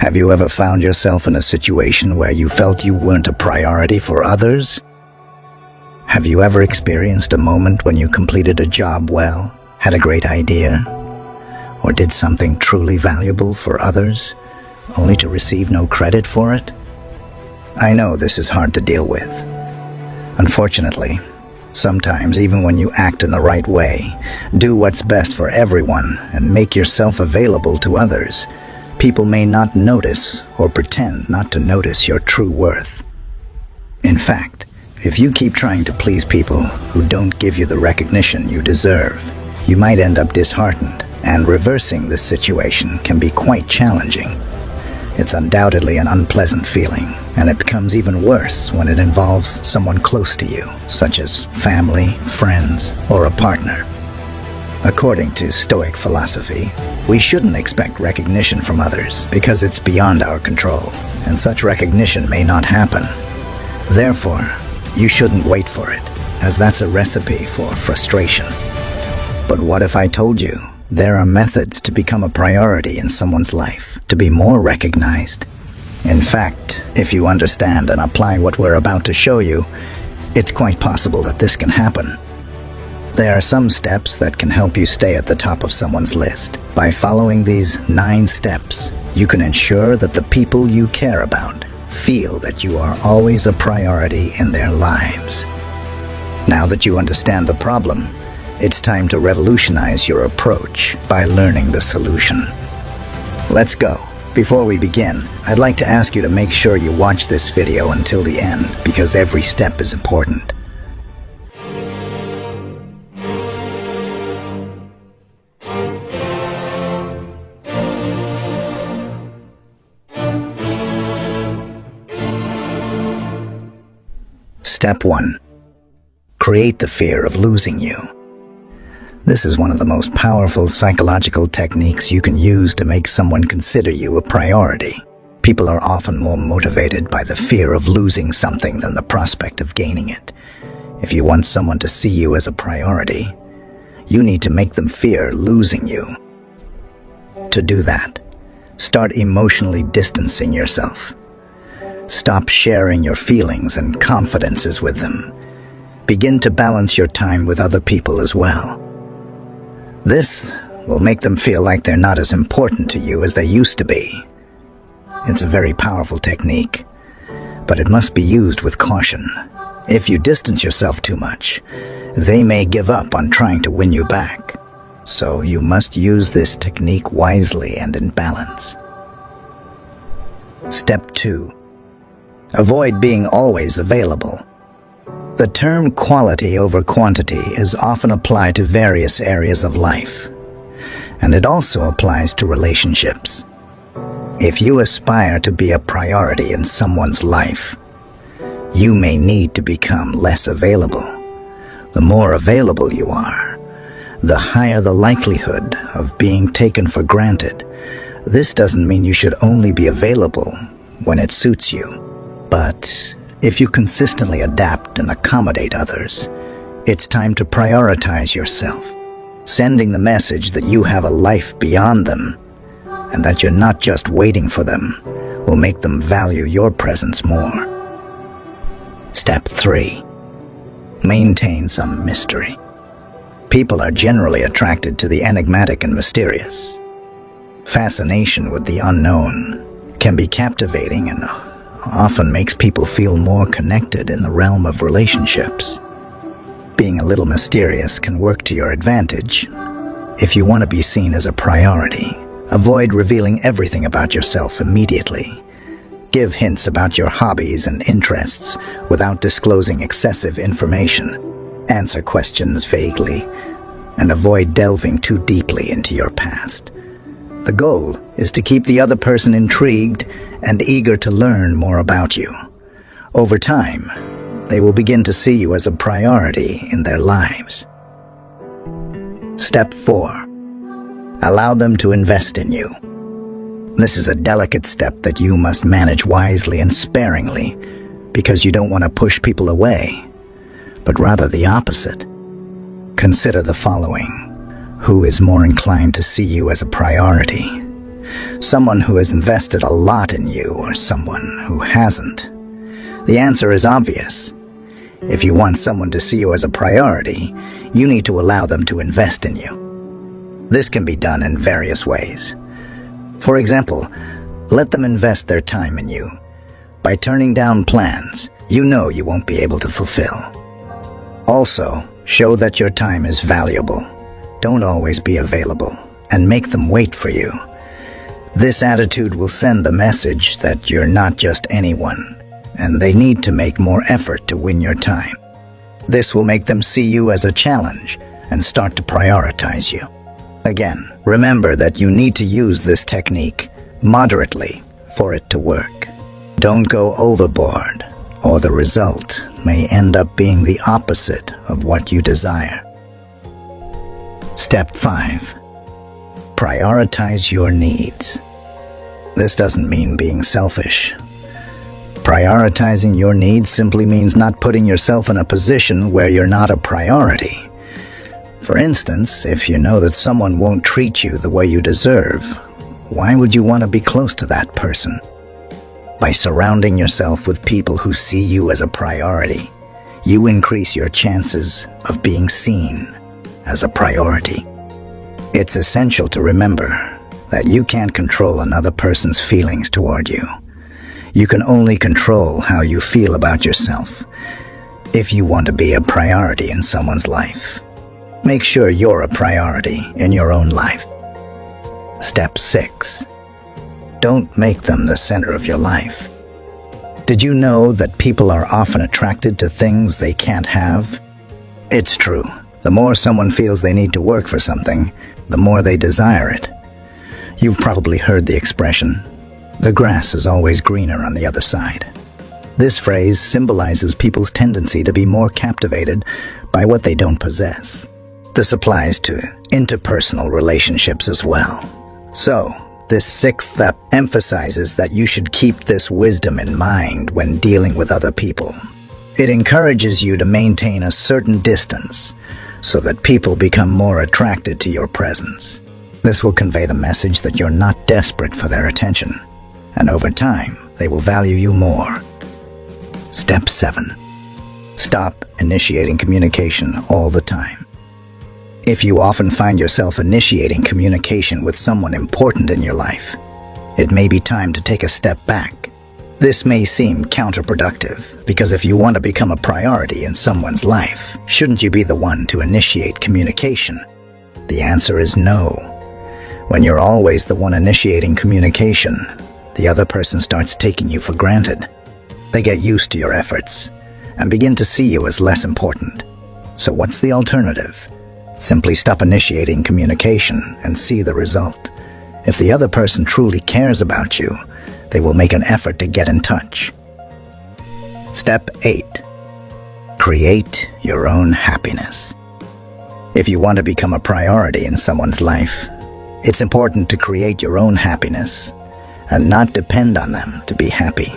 Have you ever found yourself in a situation where you felt you weren't a priority for others? Have you ever experienced a moment when you completed a job well, had a great idea, or did something truly valuable for others, only to receive no credit for it? I know this is hard to deal with. Unfortunately, sometimes even when you act in the right way, do what's best for everyone, and make yourself available to others, people may not notice or pretend not to notice your true worth. In fact, if you keep trying to please people who don't give you the recognition you deserve, you might end up disheartened, and reversing this situation can be quite challenging. It's undoubtedly an unpleasant feeling, and it becomes even worse when it involves someone close to you, such as family, friends, or a partner. According to Stoic philosophy, we shouldn't expect recognition from others because it's beyond our control, and such recognition may not happen. Therefore, you shouldn't wait for it, as that's a recipe for frustration. But what if I told you there are methods to become a priority in someone's life, to be more recognized? In fact, if you understand and apply what we're about to show you, it's quite possible that this can happen. There are some steps that can help you stay at the top of someone's list. By following these 9 steps, you can ensure that the people you care about feel that you are always a priority in their lives. Now that you understand the problem, it's time to revolutionize your approach by learning the solution. Let's go. Before we begin, I'd like to ask you to make sure you watch this video until the end, because every step is important. Step 1. Create the fear of losing you. This is one of the most powerful psychological techniques you can use to make someone consider you a priority. People are often more motivated by the fear of losing something than the prospect of gaining it. If you want someone to see you as a priority, you need to make them fear losing you. To do that, start emotionally distancing yourself. Stop sharing your feelings and confidences with them. Begin to balance your time with other people as well. This will make them feel like they're not as important to you as they used to be. It's a very powerful technique, but it must be used with caution. If you distance yourself too much, they may give up on trying to win you back. So you must use this technique wisely and in balance. Step 2. Avoid being always available. The term quality over quantity is often applied to various areas of life, and it also applies to relationships. If you aspire to be a priority in someone's life, you may need to become less available. The more available you are, the higher the likelihood of being taken for granted. This doesn't mean you should only be available when it suits you. But if you consistently adapt and accommodate others, it's time to prioritize yourself, sending the message that you have a life beyond them, and that you're not just waiting for them will make them value your presence more. Step 3. Maintain some mystery. People are generally attracted to the enigmatic and mysterious. Fascination with the unknown can be captivating and often makes people feel more connected in the realm of relationships. Being a little mysterious can work to your advantage. If you want to be seen as a priority, avoid revealing everything about yourself immediately. Give hints about your hobbies and interests without disclosing excessive information. Answer questions vaguely, and avoid delving too deeply into your past. The goal is to keep the other person intrigued and eager to learn more about you. Over time, they will begin to see you as a priority in their lives. Step 4. Allow them to invest in you. This is a delicate step that you must manage wisely and sparingly, because you don't want to push people away, but rather the opposite. Consider the following. Who is more inclined to see you as a priority? Someone who has invested a lot in you or someone who hasn't? The answer is obvious. If you want someone to see you as a priority, you need to allow them to invest in you. This can be done in various ways. For example, let them invest their time in you by turning down plans you know you won't be able to fulfill. Also, show that your time is valuable. Don't always be available, and make them wait for you. This attitude will send the message that you're not just anyone, and they need to make more effort to win your time. This will make them see you as a challenge and start to prioritize you. Again, remember that you need to use this technique moderately for it to work. Don't go overboard, or the result may end up being the opposite of what you desire. Step 5. Prioritize your needs. This doesn't mean being selfish. Prioritizing your needs simply means not putting yourself in a position where you're not a priority. For instance, if you know that someone won't treat you the way you deserve, why would you want to be close to that person? By surrounding yourself with people who see you as a priority, you increase your chances of being seen as a priority. It's essential to remember that you can't control another person's feelings toward you. You can only control how you feel about yourself. If you want to be a priority in someone's life, make sure you're a priority in your own life. Step 6. Don't make them the center of your life. Did you know that people are often attracted to things they can't have? It's true. The more someone feels they need to work for something, the more they desire it. You've probably heard the expression, "The grass is always greener on the other side." This phrase symbolizes people's tendency to be more captivated by what they don't possess. This applies to interpersonal relationships as well. So, this 6th step emphasizes that you should keep this wisdom in mind when dealing with other people. It encourages you to maintain a certain distance so that people become more attracted to your presence. This will convey the message that you're not desperate for their attention, and over time, they will value you more. Step 7. Stop initiating communication all the time. If you often find yourself initiating communication with someone important in your life, it may be time to take a step back. This may seem counterproductive, because if you want to become a priority in someone's life, shouldn't you be the one to initiate communication? The answer is no. When you're always the one initiating communication, the other person starts taking you for granted. They get used to your efforts and begin to see you as less important. So what's the alternative? Simply stop initiating communication and see the result. If the other person truly cares about you, they will make an effort to get in touch. Step 8. Create your own happiness. If you want to become a priority in someone's life, it's important to create your own happiness and not depend on them to be happy.